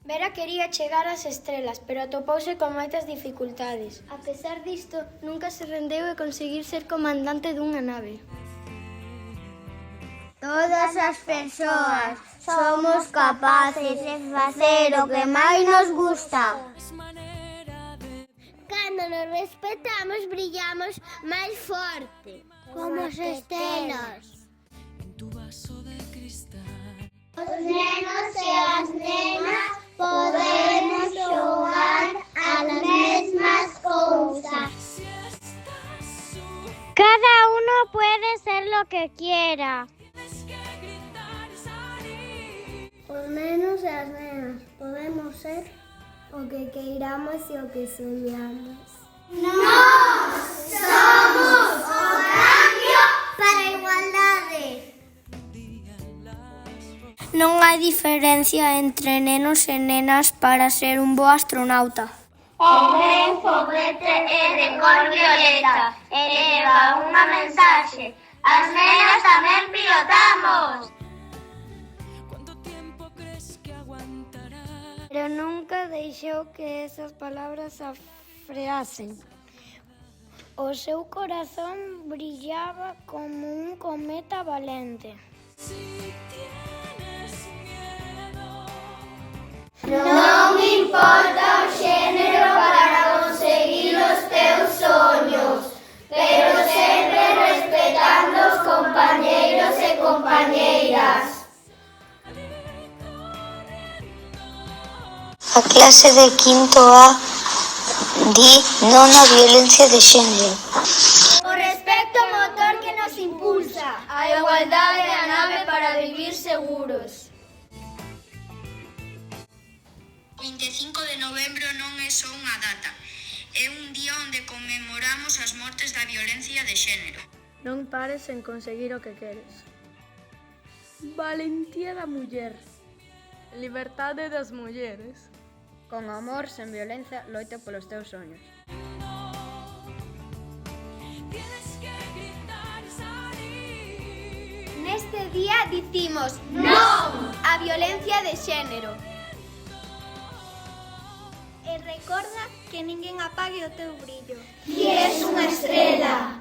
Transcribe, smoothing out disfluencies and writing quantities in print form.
Vera quería chegar ás estrelas, pero atopouse con moitas dificultades. A pesar disto, nunca se rendeu e conseguir ser comandante dunha nave. Todas as persoas somos capaces de facer o que máis nos gusta. Cando nos respetamos, brillamos máis forte, como as estrelas. Os nenos e as nenas podemos xogar ás mesmas cousas. Cada uno puede ser lo que quiera. Os nenos e as nenas podemos ser o que queiramos e o que soñamos. Nós somos o cambio para a igualdade. Non hai diferencia entre nenos e nenas para ser un bo astronauta. O meu foguete é de cor violeta e leva unha mensaxe. As nenas tamén pilotamos. Pero nunca deixou que esas palabras a freasen. O seu corazón brillaba como un cometa valente. Non importa o xénero para conseguir os teus soños, pero sempre respetando os compañeiros e compañeiras. A clase de quinto A di non á violencia de xénero. O respecto motor que nos impulsa. A igualdade é a nave para vivir seguros. 25 de novembro non é só unha data, é un día onde conmemoramos as mortes da violencia de xénero. Non pares en conseguir o que queres. Valentía da muller. Liberdade das mulleres. Con amor, sen violencia, loita polos teus soños. Neste día dicimos non á violencia de xénero. E recorda que ninguén apague o teu brillo. Ti és unha estrela.